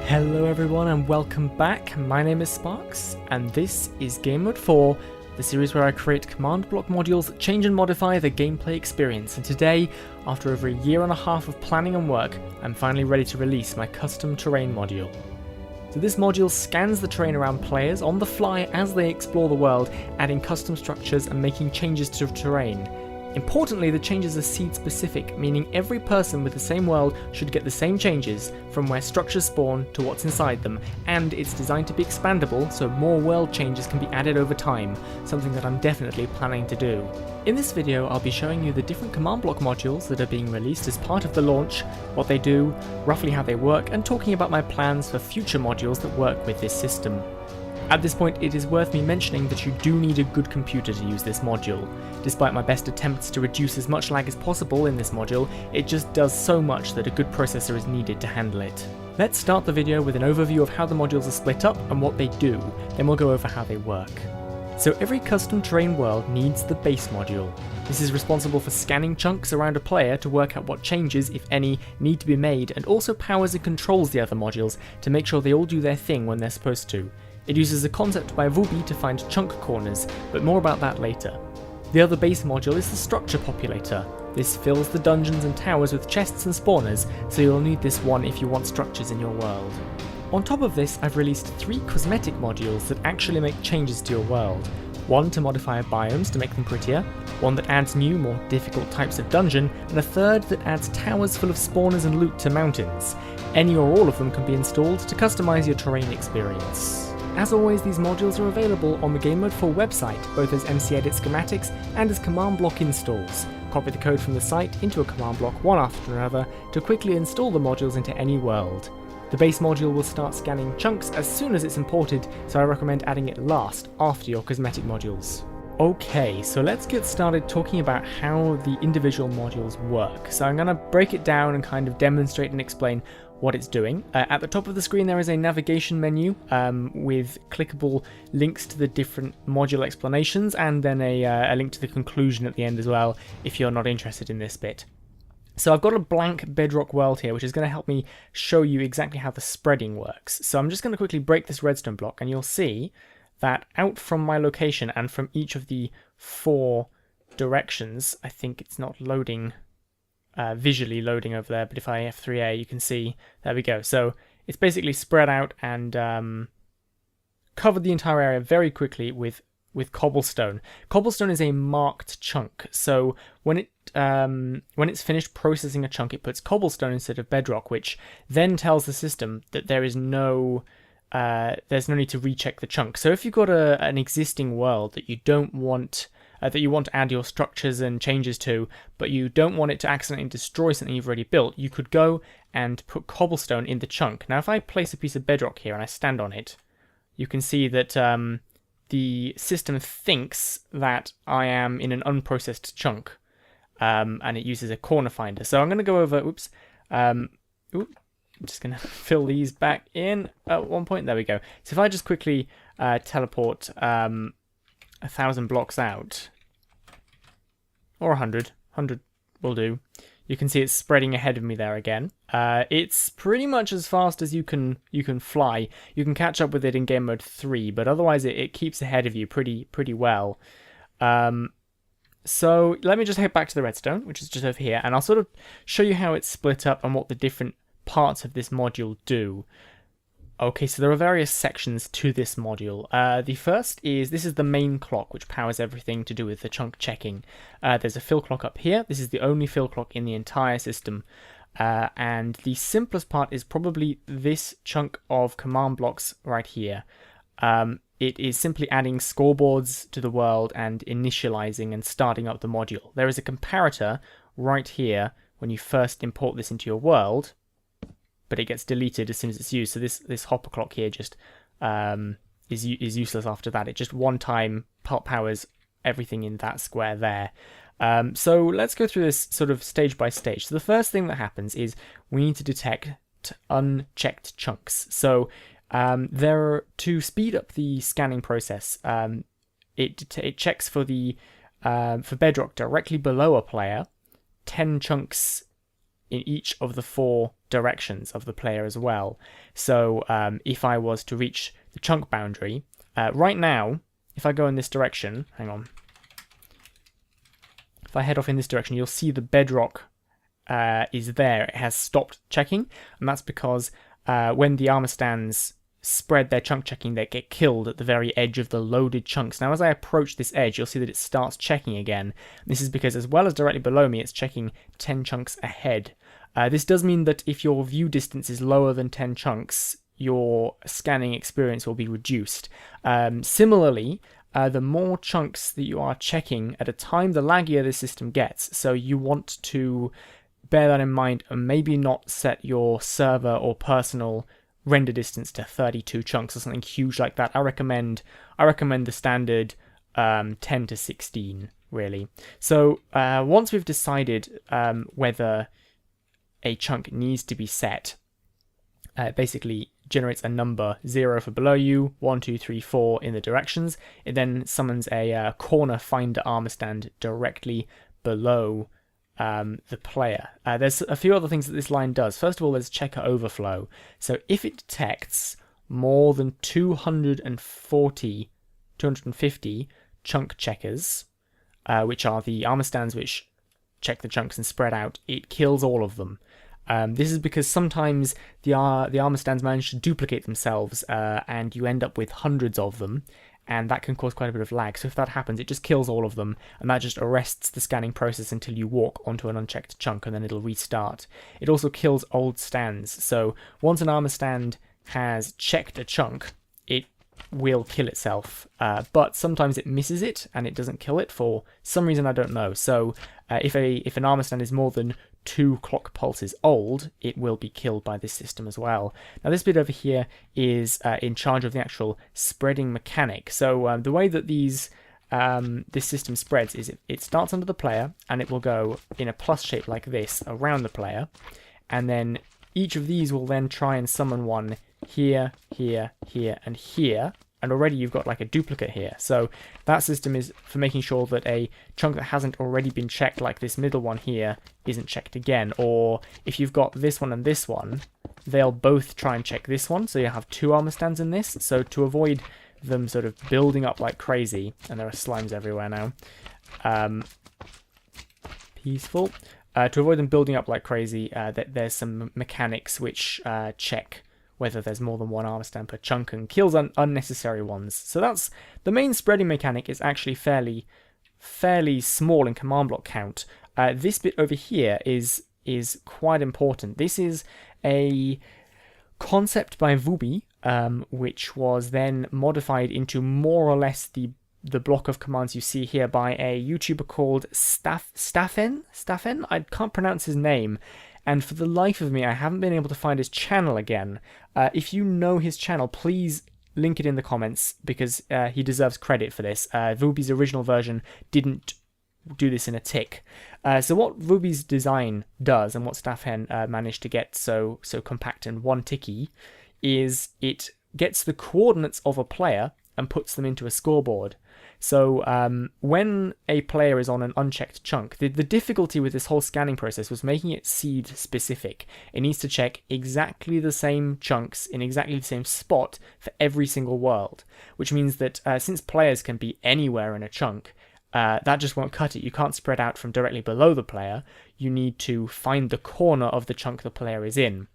Hello everyone and welcome back. My name is Sparks and this is Gamemode 4, the series where I create command block modules that change and modify the gameplay experience. And today, after over a year and a half of planning and work, I'm finally ready to release my custom terrain module. So this module scans the terrain around players on the fly as they explore the world, adding custom structures and making changes to terrain. Importantly, the changes are seed specific, meaning every person with the same world should get the same changes from where structures spawn to what's inside them, and it's designed to be expandable so more world changes can be added over time, something that I'm definitely planning to do. In this video I'll be showing you the different command block modules that are being released as part of the launch, what they do, roughly how they work, and talking about my plans for future modules that work with this system. At this point, it is worth me mentioning that you do need a good computer to use this module. Despite my best attempts to reduce as much lag as possible in this module, it just does so much that a good processor is needed to handle it. Let's start the video with an overview of how the modules are split up and what they do, then we'll go over how they work. So every custom terrain world needs the base module. This is responsible for scanning chunks around a player to work out what changes, if any, need to be made, and also powers and controls the other modules to make sure they all do their thing when they're supposed to. It uses a concept by Vubi to find chunk corners, but more about that later. The other base module is the structure populator. This fills the dungeons and towers with chests and spawners, so you'll need this one if you want structures in your world. On top of this, I've released 3 cosmetic modules that actually make changes to your world. One to modify biomes to make them prettier, one that adds new, more difficult types of dungeon, and a third that adds towers full of spawners and loot to mountains. Any or all of them can be installed to customize your terrain experience. As always, these modules are available on the Gamemode 4 website, both as MC Edit schematics and as command block installs. Copy the code from the site into a command block one after another to quickly install the modules into any world. The base module will start scanning chunks as soon as it's imported, so I recommend adding it last, after your cosmetic modules. Okay, so let's get started talking about how the individual modules work. So I'm going to break it down and kind of demonstrate and explain what it's doing. At the top of the screen there is a navigation menu with clickable links to the different module explanations, and then a link to the conclusion at the end as well if you're not interested in this bit. So I've got a blank bedrock world here, which is going to help me show you exactly how the spreading works. So I'm just going to quickly break this redstone block, and you'll see that out from my location and from each of the 4 directions, I think it's not loading, visually loading over there, but if I F3A you can see, there we go. So it's basically spread out and covered the entire area very quickly with cobblestone. Cobblestone is a marked chunk, so when it's finished processing a chunk, it puts cobblestone instead of bedrock, which then tells the system that there's no need to recheck the chunk. So if you've got an existing world that you don't want, that you want to add your structures and changes to, but you don't want it to accidentally destroy something you've already built, you could go and put cobblestone in the chunk. Now if I place a piece of bedrock here and I stand on it, you can see that the system thinks that I am in an unprocessed chunk, and it uses a corner finder. So I'm going to go over, I'm just going to fill these back in at one point. There we go. So if I just quickly teleport 1,000 blocks out, or 100 will do, you can see it's spreading ahead of me there again. It's pretty much as fast as you can fly. You can catch up with it in Gamemode 3, but otherwise it keeps ahead of you pretty well. So let me just head back to the redstone, which is just over here, and I'll sort of show you how it's split up and what the different parts of this module do. Okay, so there are various sections to this module. The first is, this is the main clock, which powers everything to do with the chunk checking. There's a fill clock up here. This is the only fill clock in the entire system. And the simplest part is probably this chunk of command blocks right here. It is simply adding scoreboards to the world and initializing and starting up the module. There is a comparator right here when you first import this into your world, but it gets deleted as soon as it's used. So this hopper clock here just is useless after that. It just one time powers everything in that square there. So let's go through this sort of stage by stage. So the first thing that happens is we need to detect unchecked chunks. So to speed up the scanning process, it checks for bedrock directly below a player, 10 chunks in each of the 4 directions of the player as well. So if I was to reach the chunk boundary, right now, if I go in this direction, hang on, if I head off in this direction, you'll see the bedrock is there. It has stopped checking, and that's because when the armor stands spread their chunk checking, they get killed at the very edge of the loaded chunks. Now, as I approach this edge, you'll see that it starts checking again. This is because, as well as directly below me, it's checking 10 chunks ahead. This does mean that if your view distance is lower than 10 chunks, your scanning experience will be reduced. Similarly, the more chunks that you are checking at a time, the laggier the system gets. So you want to bear that in mind and maybe not set your server or personal render distance to 32 chunks or something huge like that. I recommend the standard 10 to 16, really. So once we've decided whether a chunk needs to be set, it basically generates a number 0 for below you, 1, 2, 3, 4 in the directions. It then summons a corner finder armor stand directly below the player. There's a few other things that this line does. First of all, there's checker overflow. So if it detects more than 250 chunk checkers, which are the armor stands which check the chunks and spread out, it kills all of them. This is because sometimes the armor stands manage to duplicate themselves, and you end up with hundreds of them, and that can cause quite a bit of lag. So if that happens, it just kills all of them, and that just arrests the scanning process until you walk onto an unchecked chunk, and then it'll restart. It also kills old stands. So once an armor stand has checked a chunk, it will kill itself, but sometimes it misses it and it doesn't kill it for some reason I don't know. So if an armor stand is more than 2 clock pulses old, it will be killed by this system as well. Now this bit over here is in charge of the actual spreading mechanic. So the way that this system spreads is it starts under the player, and it will go in a plus shape like this around the player, and then each of these will then try and summon one here, here, here, and here. And already you've got like a duplicate here. So that system is for making sure that a chunk that hasn't already been checked, like this middle one here, isn't checked again. Or if you've got this one and this one, they'll both try and check this one. So you have 2 armor stands in this. So to avoid them sort of building up like crazy, and there are slimes everywhere now, peaceful. To avoid them building up like crazy, there's some mechanics which check whether there's more than 1 armor stand per chunk and kills unnecessary ones. So that's the main spreading mechanic. Is actually fairly small in command block count. This bit over here is quite important. This is a concept by Vubi, which was then modified into more or less the block of commands you see here by a YouTuber called Staffen? I can't pronounce his name. And for the life of me, I haven't been able to find his channel again. If you know his channel, please link it in the comments, because he deserves credit for this. Vubi's original version didn't do this in a tick. So what Vubi's design does, and what Staffen managed to get so compact in one ticky, is it gets the coordinates of a player and puts them into a scoreboard. So when a player is on an unchecked chunk, the difficulty with this whole scanning process was making it seed specific. It needs to check exactly the same chunks in exactly the same spot for every single world, which means that since players can be anywhere in a chunk, that just won't cut it. You can't spread out from directly below the player. You need to find the corner of the chunk the player is in.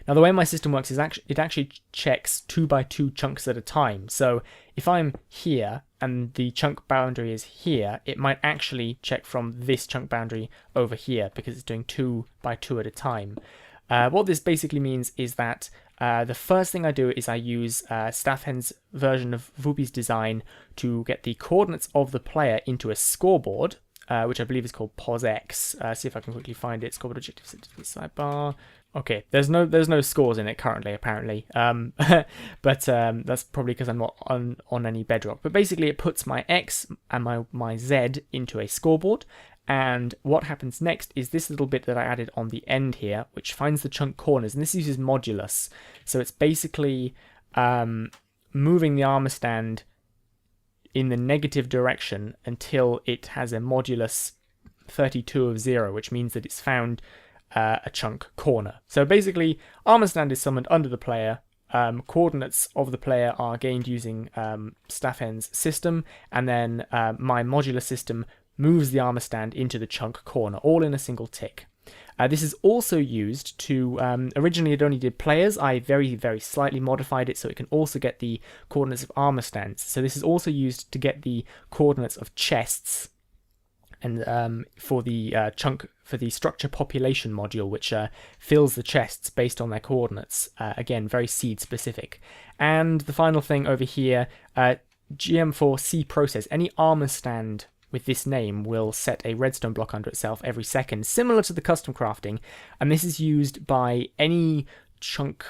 Now, the way my system works is it actually checks 2 by 2 chunks at a time. So if I'm here and the chunk boundary is here, it might actually check from this chunk boundary over here, because it's doing 2 by 2 at a time. What this basically means is that the first thing I do is I use Staffen's version of Vubi's design to get the coordinates of the player into a scoreboard, which I believe is called POSX. See if I can quickly find it. Scoreboard objective set to the sidebar. Okay, there's no scores in it currently, apparently, but that's probably because I'm not on any bedrock. But basically, it puts my X and my Z into a scoreboard, and what happens next is this little bit that I added on the end here, which finds the chunk corners, and this uses modulus. So it's basically moving the armor stand in the negative direction until it has a modulus 32 of 0, which means that it's found a chunk corner. So basically, armor stand is summoned under the player. Coordinates of the player are gained using Staffen's system, and then my modular system moves the armor stand into the chunk corner, all in a single tick. This is also used to, originally it only did players. I very, very slightly modified it so it can also get the coordinates of armor stands. So this is also used to get the coordinates of chests, and for the structure population module, which fills the chests based on their coordinates. Again, very seed specific. And the final thing over here, GM4C process. Any armor stand with this name will set a redstone block under itself every second, similar to the custom crafting, and this is used by any chunk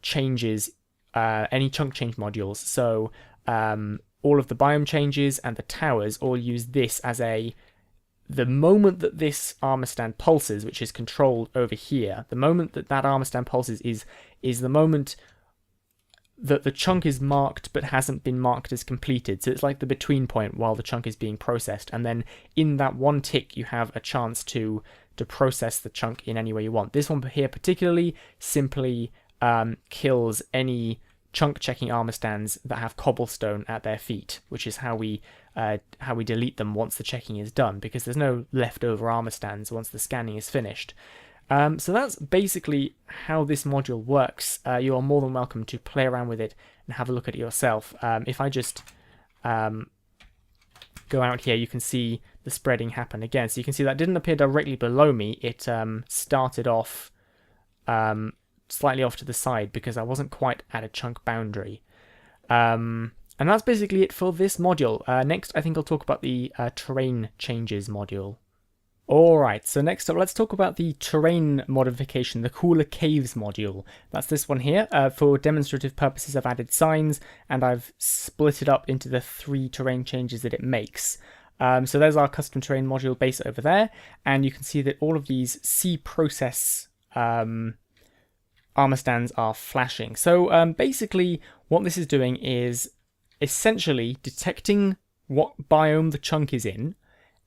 changes, any chunk change modules. So all of the biome changes and the towers all use this as the moment that this armor stand pulses, which is controlled over here, the moment that that armor stand pulses is the moment that the chunk is marked but hasn't been marked as completed. So it's like the between point while the chunk is being processed, and then in that one tick you have a chance to process the chunk in any way you want. This one here particularly simply kills any chunk checking armor stands that have cobblestone at their feet, which is how we delete them once the checking is done, because there's no leftover armor stands once the scanning is finished. So that's basically how this module works. You are more than welcome to play around with it and have a look at it yourself. If I just go out here, you can see the spreading happen again. So you can see that didn't appear directly below me. It started off slightly off to the side because I wasn't quite at a chunk boundary. And that's basically it for this module. Next, I think I'll talk about the terrain changes module. Alright, so next up, let's talk about the terrain modification, the Cooler Caves module. That's this one here. For demonstrative purposes, I've added signs, and I've split it up into the 3 terrain changes that it makes. So there's our custom terrain module base over there, and you can see that all of these C process armor stands are flashing. So basically, what this is doing is essentially detecting what biome the chunk is in,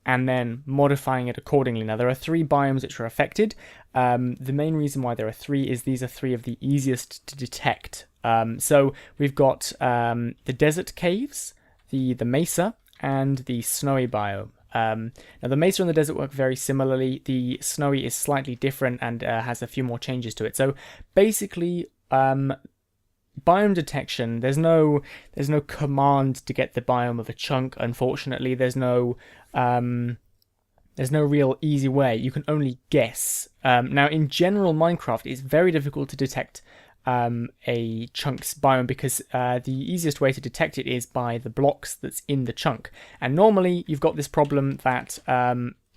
and then modifying it accordingly. Now, there are 3 biomes which are affected. The main reason why there are 3 is these are 3 of the easiest to detect. So we've got the desert caves, the mesa, and the snowy biome. Now, the mesa and the desert work very similarly. The snowy is slightly different and has a few more changes to it. So basically, biome detection, there's no command to get the biome of a chunk. Unfortunately, there's no real easy way. You can only guess. Now, in general Minecraft, it's very difficult to detect a chunk's biome because the easiest way to detect it is by the blocks that's in the chunk. And normally, you've got this problem that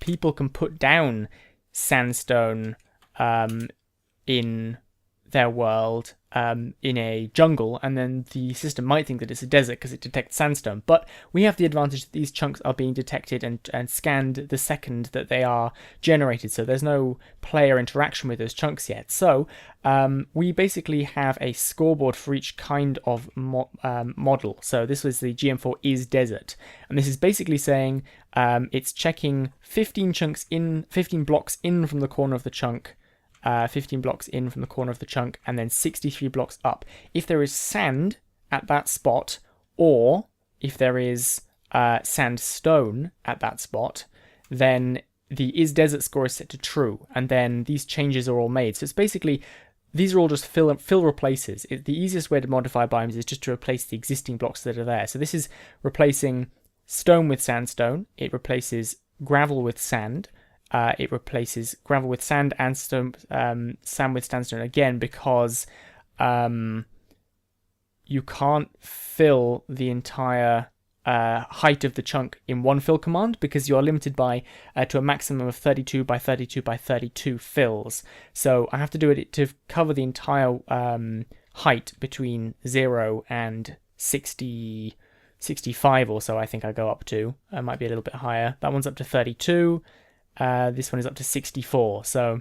people can put down sandstone in their world in a jungle, and then the system might think that it's a desert because it detects sandstone. But we have the advantage that these chunks are being detected and scanned the second that they are generated, so there's no player interaction with those chunks yet. So we basically have a scoreboard for each kind of model. So this was the GM4 is desert, and this is basically saying it's checking 15 blocks in from the corner of the chunk, 15 blocks in from the corner of the chunk, and then 63 blocks up. If there is sand at that spot, or if there is sandstone at that spot, then the is desert score is set to true, and then these changes are all made. So it's basically, these are all just fill replaces. The easiest way to modify biomes is just to replace the existing blocks that are there. So this is replacing stone with sandstone. It replaces gravel with sand. It replaces gravel with sand and stone, sand with sandstone again, because you can't fill the entire height of the chunk in one fill command, because you are limited by to a maximum of 32 by 32 by 32 fills. So I have to do it to cover the entire height between 0 and 65 or so. I think I go up to. It might be a little bit higher. That one's up to 32. This one is up to 64, so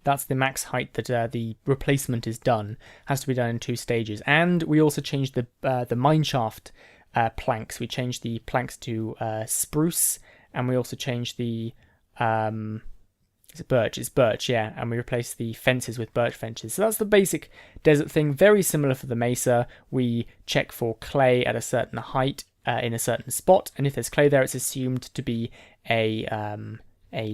that's the max height that the replacement is done. Has to be done in 2 stages. And we also changed the mineshaft planks. We changed the planks to spruce, and we also changed the Is it birch? It's birch, yeah. And we replace the fences with birch fences. So that's the basic desert thing. Very similar for the mesa. We check for clay at a certain height in a certain spot. And if there's clay there, it's assumed to be a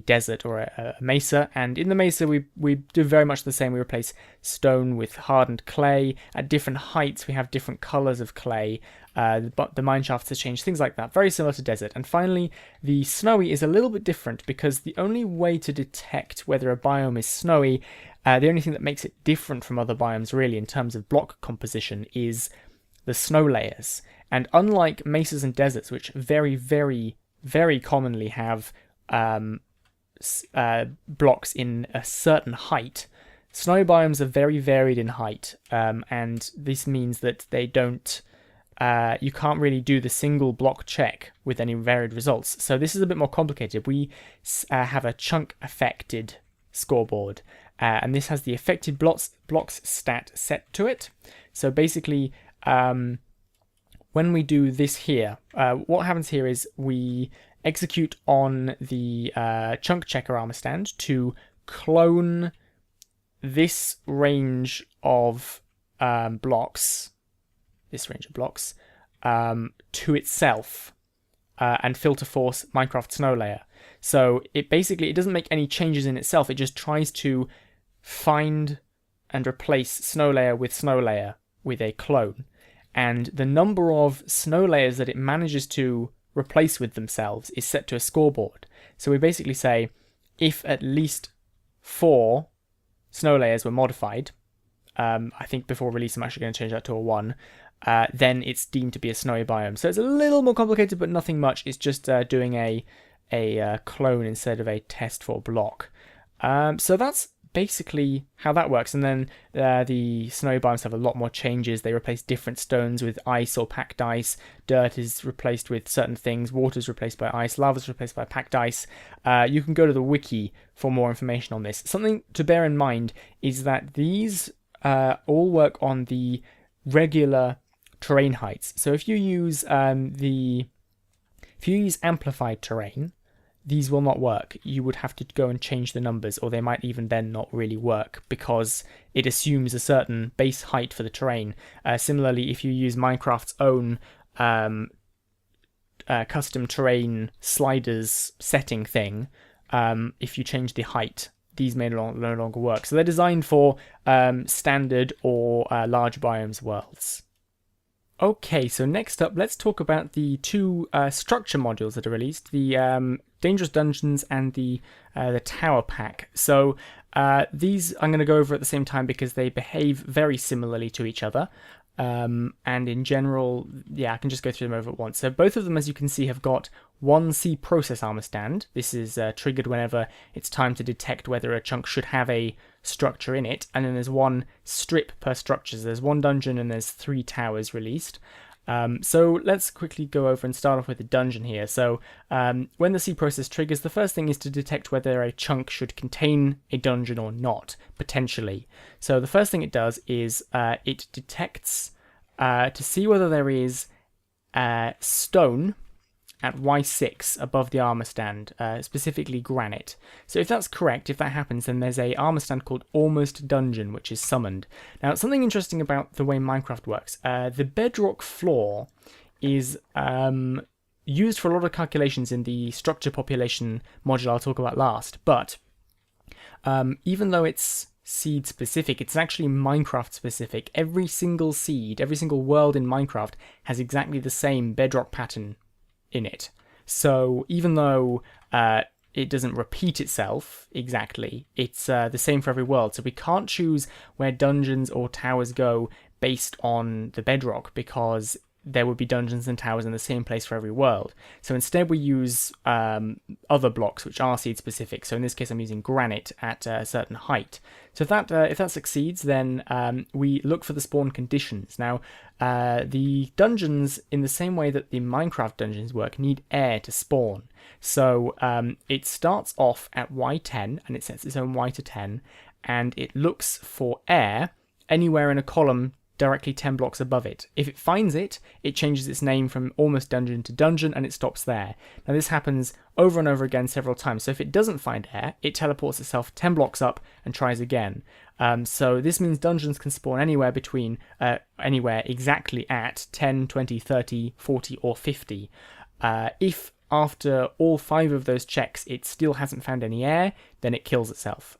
desert or a mesa. And in the mesa, we do very much the same. We replace stone with hardened clay. At different heights, we have different colors of clay. But the mine shafts have changed, things like that. Very similar to desert. And finally, the snowy is a little bit different because the only way to detect whether a biome is snowy, the only thing that makes it different from other biomes really in terms of block composition is the snow layers. And unlike mesas and deserts, which very, very, very commonly have blocks in a certain height, snowy biomes are very varied in height. And this means that they don't you can't really do the single block check with any varied results. So this is a bit more complicated. We have a chunk affected scoreboard, and this has the affected blocks stat set to it. So basically, when we do this here, what happens here is we execute on the chunk checker armor stand to clone this range of blocks. To itself and filter force Minecraft snow layer. So it doesn't make any changes in itself. It just tries to find and replace snow layer with a clone. And the number of snow layers that it manages to replace with themselves is set to a scoreboard. So we basically say if at least 4 snow layers were modified, I think before release I'm actually going to change that to a 1, then it's deemed to be a snowy biome. So it's a little more complicated, but nothing much. It's just doing a clone instead of a test for block. So that's basically how that works. And then the snowy biomes have a lot more changes. They replace different stones with ice or packed ice. Dirt is replaced with certain things. Water is replaced by ice. Lava is replaced by packed ice. You can go to the wiki for more information on this. Something to bear in mind is that these all work on the regular terrain heights. So if you use amplified terrain, these will not work. You would have to go and change the numbers, or they might even then not really work because it assumes a certain base height for the terrain. Similarly, if you use Minecraft's own custom terrain sliders setting thing, if you change the height, these may no longer work. So they're designed for standard or large biomes worlds. Okay, so next up, let's talk about the 2 structure modules that are released, the Dangerous Dungeons and the Tower Pack. So these I'm going to go over at the same time because they behave very similarly to each other. And in general, yeah, I can just go through them over at once. So both of them, as you can see, have got 1 C process armor stand. This is triggered whenever it's time to detect whether a chunk should have a structure in it. And then there's 1 strip per structure. So there's 1 dungeon and there's 3 towers released. So let's quickly go over and start off with the dungeon here. So when the C process triggers, the first thing is to detect whether a chunk should contain a dungeon or not, potentially. So the first thing it does is it detects to see whether there is stone at Y6 above the armor stand, specifically granite. So if that's correct, if that happens, then there's a armor stand called Almost Dungeon, which is summoned. Now, something interesting about the way Minecraft works, the bedrock floor is used for a lot of calculations in the structure population module I'll talk about last, but even though it's seed specific, it's actually Minecraft specific. Every single seed, every single world in Minecraft has exactly the same bedrock pattern in it. So even though it doesn't repeat itself exactly, it's the same for every world. So we can't choose where dungeons or towers go based on the bedrock because there would be dungeons and towers in the same place for every world. So instead we use other blocks which are seed specific. So in this case I'm using granite at a certain height. So if that succeeds, then we look for the spawn conditions. Now the dungeons, in the same way that the Minecraft dungeons work, need air to spawn. So it starts off at Y10 and it sets its own Y to 10, and it looks for air anywhere in a column directly 10 blocks above it. If it finds it, it changes its name from almost dungeon to dungeon, and it stops there. Now this happens over and over again several times, so if it doesn't find air, it teleports itself 10 blocks up and tries again. So this means dungeons can spawn anywhere between, anywhere exactly at 10, 20, 30, 40, or 50. If after all 5 of those checks it still hasn't found any air, then it kills itself.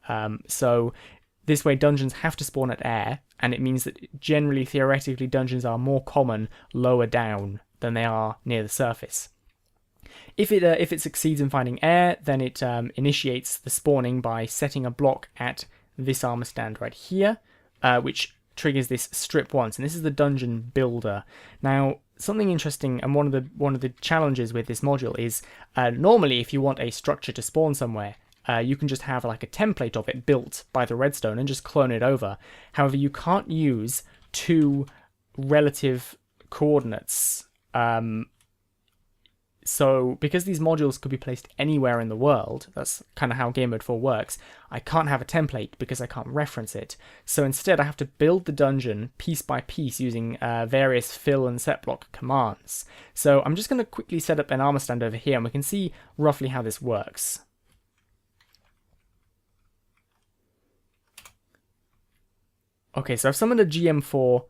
So this way dungeons have to spawn at air, and it means that generally, theoretically, dungeons are more common lower down than they are near the surface. If it succeeds in finding air, then it initiates the spawning by setting a block at this armor stand right here, which triggers this strip once, and this is the dungeon builder. Now, something interesting, and one of the challenges with this module is normally if you want a structure to spawn somewhere, you can just have like a template of it built by the redstone and just clone it over. However, you can't use 2 relative coordinates. So because these modules could be placed anywhere in the world, that's kind of how Gamemode 4 works, I can't have a template because I can't reference it. So instead I have to build the dungeon piece by piece using various fill and set block commands. So I'm just going to quickly set up an armor stand over here and we can see roughly how this works. Okay, so I've summoned a GM4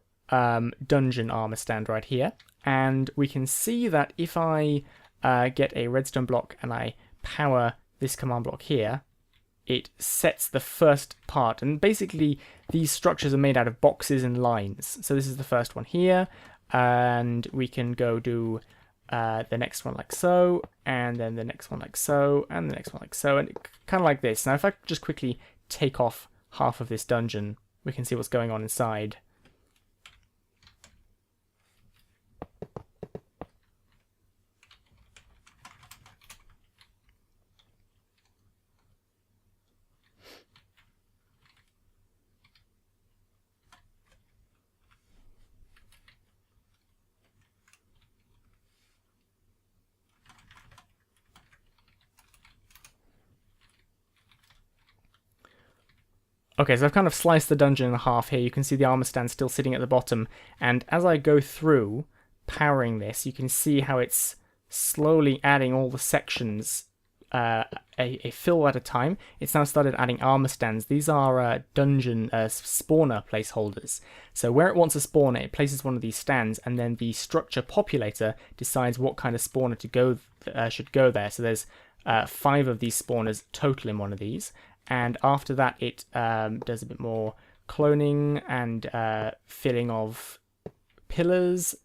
dungeon armor stand right here, and we can see that if I get a redstone block and I power this command block here, it sets the first part, and basically these structures are made out of boxes and lines. So this is the first one here, and we can go do the next one like so, and then the next one like so, and the next one like so, and kind of like this. Now if I just quickly take off half of this dungeon, we can see what's going on inside. Okay, so I've kind of sliced the dungeon in half here. You can see the armor stand still sitting at the bottom. And as I go through powering this, you can see how it's slowly adding all the sections a fill at a time. It's now started adding armor stands. These are dungeon spawner placeholders. So where it wants a spawner, it places one of these stands, and then the structure populator decides what kind of spawner to go should go there. So there's 5 of these spawners total in one of these. And after that, it does a bit more cloning and filling of pillars.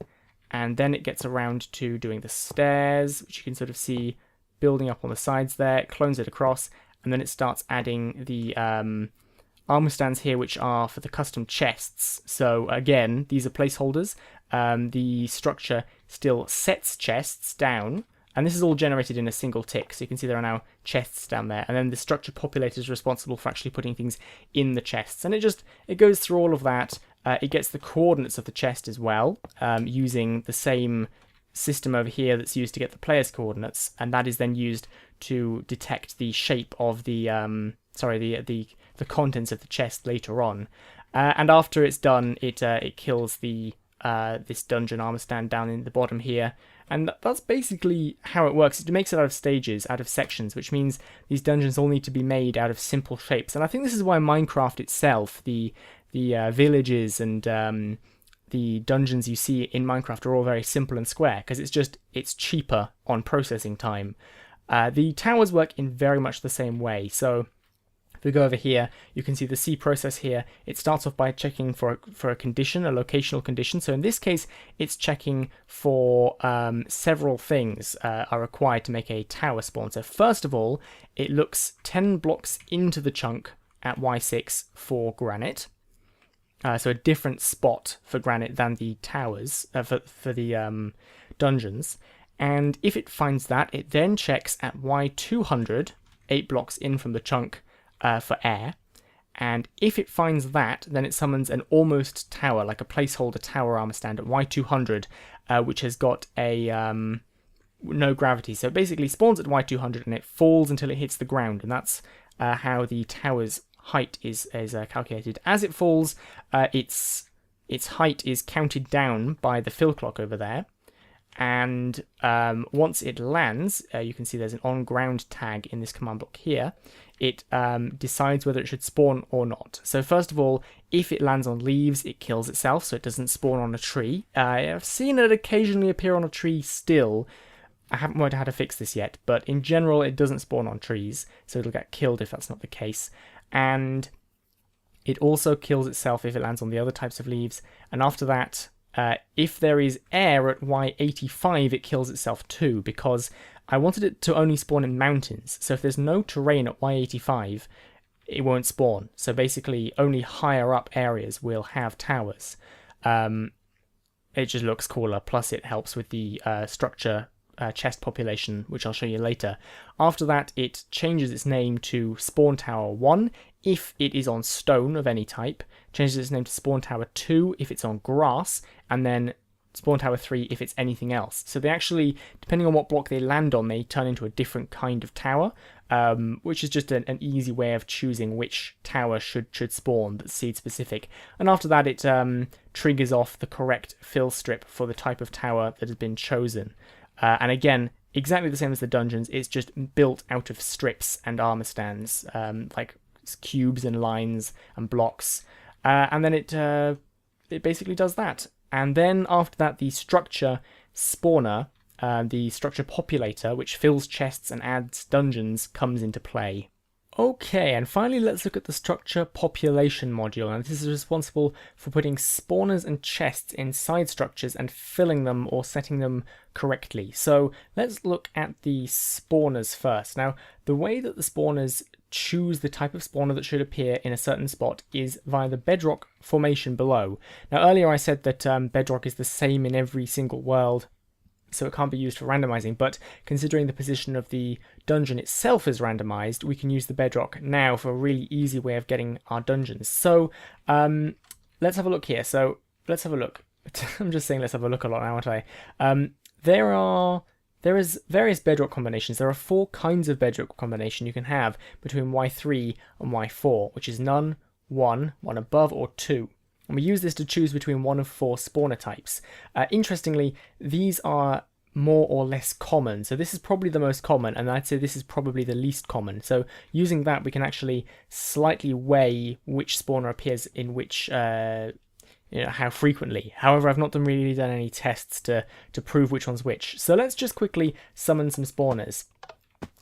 And then it gets around to doing the stairs, which you can sort of see building up on the sides there. It clones it across, and then it starts adding the armor stands here, which are for the custom chests. So again, these are placeholders. The structure still sets chests down, and this is all generated in a single tick. So you can see there are now chests down there. And then the structure populator is responsible for actually putting things in the chests. And it goes through all of that. It gets the coordinates of the chest as well, using the same system over here that's used to get the player's coordinates. And that is then used to detect the shape of the, the contents of the chest later on. And after it's done, it kills the this dungeon armor stand down in the bottom here. And that's basically how it works. It makes it out of stages, out of sections, which means these dungeons all need to be made out of simple shapes. And I think this is why Minecraft itself, the villages and the dungeons you see in Minecraft are all very simple and square, because it's cheaper on processing time. The towers work in very much the same way. So if we go over here, you can see the C process here. It starts off by checking for a condition, a locational condition. So in this case, it's checking for several things are required to make a tower spawn. So first of all, it looks 10 blocks into the chunk at Y6 for granite. So a different spot for granite than the towers, for the dungeons. And if it finds that, it then checks at Y200, 8 blocks in from the chunk, for air. And if it finds that, then it summons an almost tower, like a placeholder tower armor stand at Y200, which has got a no gravity. So it basically spawns at Y200 and it falls until it hits the ground. And that's how the tower's height is calculated. As it falls, it its height is counted down by the fill clock over there. And once it lands, you can see there's an on-ground tag in this command block here. It decides whether it should spawn or not. So first of all, if it lands on leaves, it kills itself, so it doesn't spawn on a tree. I've seen it occasionally appear on a tree still. I haven't worked out how to fix this yet, but in general, it doesn't spawn on trees, so it'll get killed if that's not the case. And it also kills itself if it lands on the other types of leaves. And after that, if there is air at Y85, it kills itself too, because I wanted it to only spawn in mountains. So if there's no terrain at Y85, it won't spawn. So basically, only higher up areas will have towers. It just looks cooler, plus it helps with the structure chest population, which I'll show you later. After that, it changes its name to Spawn Tower 1 if it is on stone of any type, changes its name to Spawn Tower 2 if it's on grass, and then Spawn Tower 3 if it's anything else. So they actually, depending on what block they land on, they turn into a different kind of tower, which is just an easy way of choosing which tower should spawn that's seed specific. And after that, it triggers off the correct fill strip for the type of tower that has been chosen. And again, exactly the same as the dungeons, it's just built out of strips and armor stands, like cubes and lines and blocks. And then it basically does that. And then after that, the structure spawner, the structure populator, which fills chests and adds dungeons, comes into play. Okay, and finally let's look at the structure population module, and this is responsible for putting spawners and chests inside structures and filling them or setting them correctly. So let's look at the spawners first. Now, the way that the spawners choose the type of spawner that should appear in a certain spot is via the bedrock formation below. Now, earlier I said that bedrock is the same in every single world, so it can't be used for randomizing, but considering the position of the dungeon itself is randomized, we can use the bedrock now for a really easy way of getting our dungeons. So let's have a look here. So let's have a look. I'm just saying let's have a look a lot now, aren't I? There is various bedrock combinations. There are 4 kinds of bedrock combination you can have between Y3 and Y4, which is none, 1, 1 above, or 2. And we use this to choose between one of 4 spawner types. Interestingly, these are more or less common. So this is probably the most common, and I'd say this is probably the least common. So using that, we can actually slightly weigh which spawner appears in which, how frequently. However, I've not really done any tests to prove which one's which. So let's just quickly summon some spawners.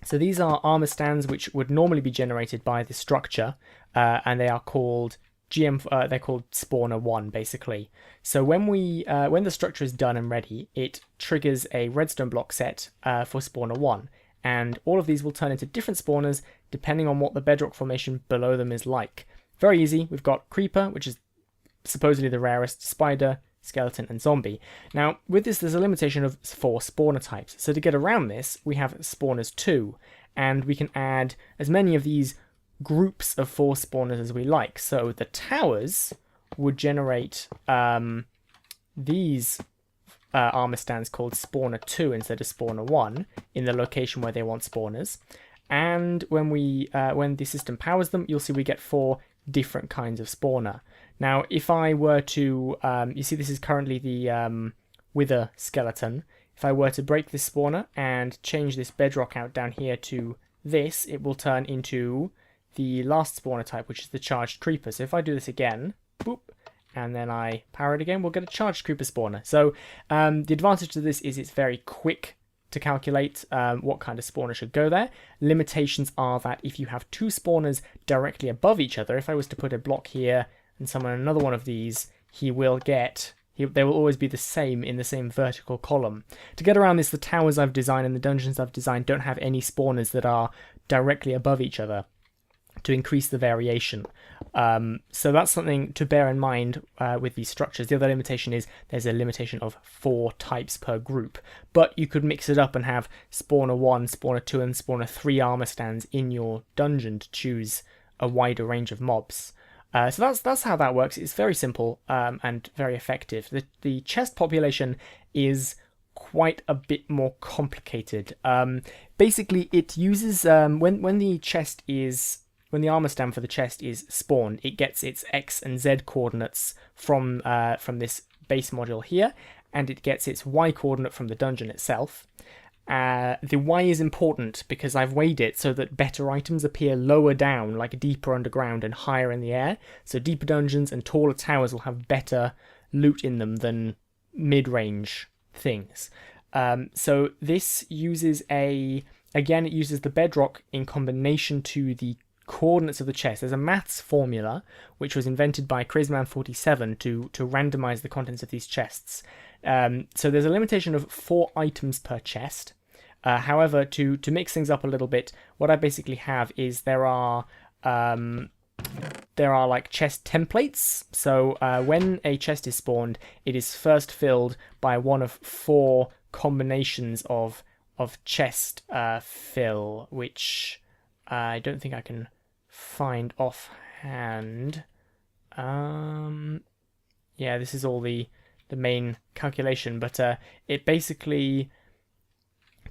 So these are armor stands which would normally be generated by the structure, and they are called they're called spawner 1 basically. So when the structure is done and ready, it triggers a redstone block set for spawner 1, and all of these will turn into different spawners depending on what the bedrock formation below them is like. Very easy. We've got creeper, which is supposedly the rarest, spider, skeleton, and zombie. Now with this, there's a limitation of 4 spawner types. So to get around this, we have spawners 2, and we can add as many of these groups of 4 spawners as we like. So the towers would generate these armor stands called spawner 2 instead of spawner 1 in the location where they want spawners. And when the system powers them, you'll see we get 4 different kinds of spawner. Now, if I were to, you see this is currently the wither skeleton. If I were to break this spawner and change this bedrock out down here to this, it will turn into the last spawner type, which is the charged creeper. So if I do this again, boop, and then I power it again, we'll get a charged creeper spawner. So the advantage to this is it's very quick to calculate what kind of spawner should go there. Limitations are that if you have 2 spawners directly above each other, if I was to put a block here and summon another one of these, they will always be the same in the same vertical column. To get around this, the towers I've designed and the dungeons I've designed don't have any spawners that are directly above each other to increase the variation. So that's something to bear in mind with these structures. The other limitation is there's a limitation of 4 types per group, but you could mix it up and have spawner 1, spawner 2, and spawner 3 armor stands in your dungeon to choose a wider range of mobs. So that's how that works. It's very simple and very effective. The chest population is quite a bit more complicated. Basically, it uses when the chest is when the armor stand for the chest is spawned, it gets its X and Z coordinates from this base module here, and it gets its Y coordinate from the dungeon itself. The Y is important because I've weighed it so that better items appear lower down, like deeper underground and higher in the air. So deeper dungeons and taller towers will have better loot in them than mid-range things. So this uses again, it uses the bedrock in combination to the coordinates of the chest. There's a maths formula which was invented by Crazyman47 to randomize the contents of these chests. So there's a limitation of 4 items per chest. However, to mix things up a little bit, what I basically have is there are like chest templates. So when a chest is spawned, it is first filled by one of 4 combinations of chest fill, which I don't think I can find offhand. Yeah, this is all the main calculation, but it basically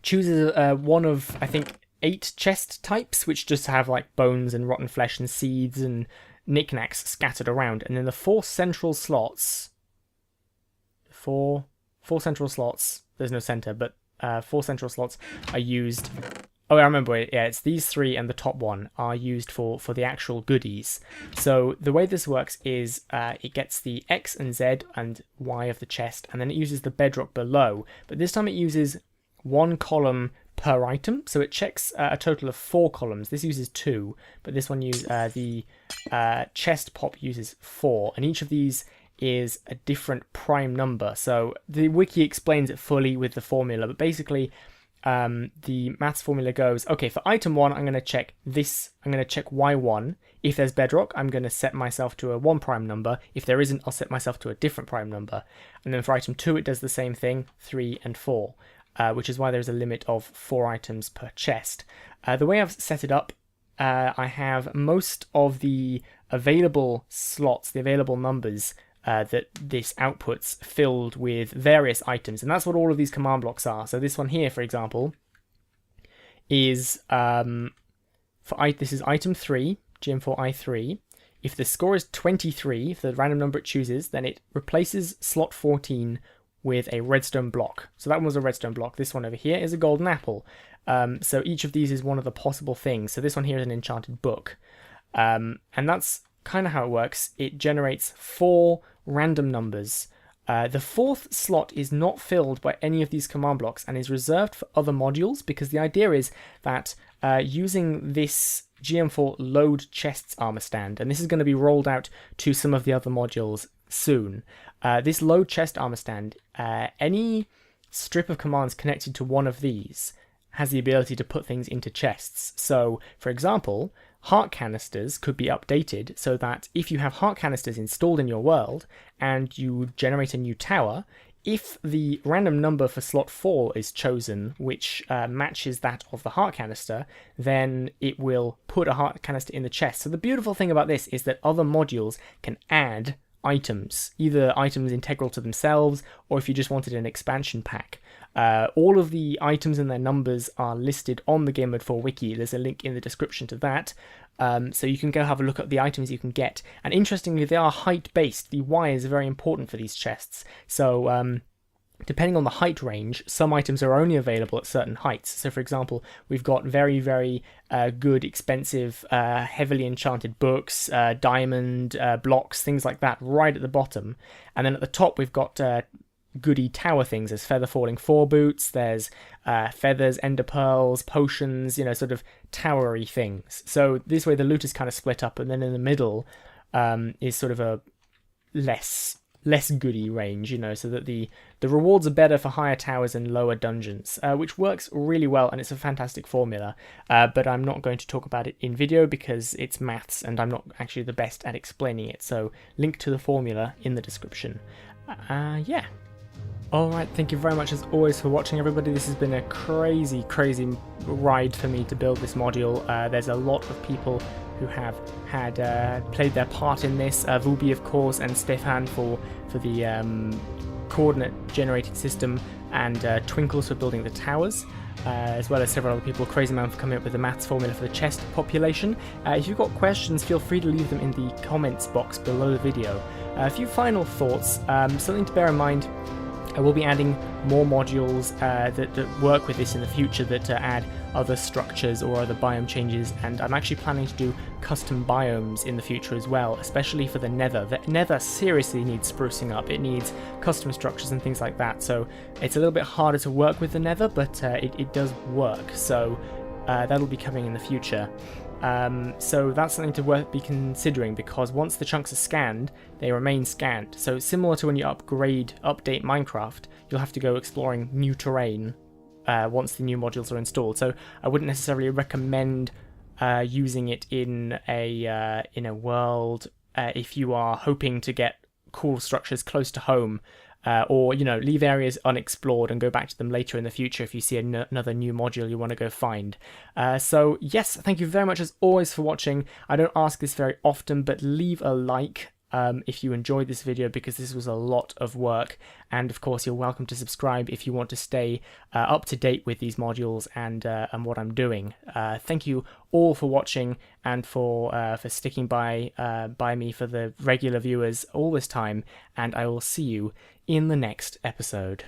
chooses one of, I think, 8 chest types, which just have like bones and rotten flesh and seeds and knickknacks scattered around, and then the 4 central slots, four central slots, there's no center, but 4 central slots are used. Oh, I remember it. Yeah, it's these 3 and the top one are used for the actual goodies. So the way this works is it gets the X and Z and Y of the chest, and then it uses the bedrock below. But this time it uses 1 column per item, so it checks a total of 4 columns. This uses 2, but this one uses the chest pop uses 4, and each of these is a different prime number. So the wiki explains it fully with the formula, but basically the maths formula goes, okay, for item 1 I'm going to check this, I'm going to check Y1. If there's bedrock, I'm going to set myself to a 1 prime number. If there isn't, I'll set myself to a different prime number. And then for item 2 it does the same thing, 3 and 4, which is why there's a limit of 4 items per chest. The way I've set it up, I have most of the available slots, the available numbers that this outputs filled with various items, and that's what all of these command blocks are. So this one here, for example, is this is item 3, GM4I3. If the score is 23, if the random number it chooses, then it replaces slot 14 with a redstone block. So that one was a redstone block. This one over here is a golden apple. So each of these is one of the possible things. So this one here is an enchanted book, and that's kind of how it works. It generates 4 random numbers. The 4th slot is not filled by any of these command blocks and is reserved for other modules, because the idea is that using this GM4 load chests armor stand, and this is going to be rolled out to some of the other modules soon, this load chest armor stand, any strip of commands connected to one of these has the ability to put things into chests. So, for example, heart canisters could be updated so that if you have heart canisters installed in your world and you generate a new tower, if the random number for slot 4 is chosen, which matches that of the heart canister, then it will put a heart canister in the chest. So the beautiful thing about this is that other modules can add items, either items integral to themselves, or if you just wanted an expansion pack. All of the items and their numbers are listed on the Gamemode 4 wiki. There's a link in the description to that, so you can go have a look at the items you can get. And interestingly, they are height based. The Y is very important for these chests, so depending on the height range, some items are only available at certain heights. So for example, we've got very, very good, expensive, heavily enchanted books, diamond blocks, things like that right at the bottom. And then at the top we've got goody tower things. There's feather falling foreboots, there's feathers, ender pearls, potions, you know, sort of towery things. So this way the loot is kind of split up, and then in the middle is sort of a less goody range, you know, so that the rewards are better for higher towers and lower dungeons, which works really well, and it's a fantastic formula, but I'm not going to talk about it in video because it's maths and I'm not actually the best at explaining it. So link to the formula in the description. Yeah. Alright, thank you very much as always for watching, everybody. This has been a crazy ride for me to build this module. There's a lot of people who have had played their part in this. Vubi, of course, and Stefan for the coordinate generated system, and Twinkles for building the towers. As well as several other people, Crazy Man for coming up with the maths formula for the chest population. If you've got questions, feel free to leave them in the comments box below the video. A few final thoughts, something to bear in mind. I will be adding more modules that work with this in the future, that add other structures or other biome changes, and I'm actually planning to do custom biomes in the future as well, especially for the Nether. The Nether seriously needs sprucing up. It needs custom structures and things like that, so it's a little bit harder to work with the Nether, but it does work, so that'll be coming in the future. So that's something to be considering, because once the chunks are scanned, they remain scanned. So similar to when you update Minecraft, you'll have to go exploring new terrain once the new modules are installed. So I wouldn't necessarily recommend using it in a world if you are hoping to get cool structures close to home. Or, leave areas unexplored and go back to them later in the future if you see another new module you want to go find. So, yes, thank you very much as always for watching. I don't ask this very often, but leave a like if you enjoyed this video, because this was a lot of work. And, of course, you're welcome to subscribe if you want to stay up to date with these modules and what I'm doing. Thank you all for watching and for sticking by me, for the regular viewers all this time, and I will see you in the next episode.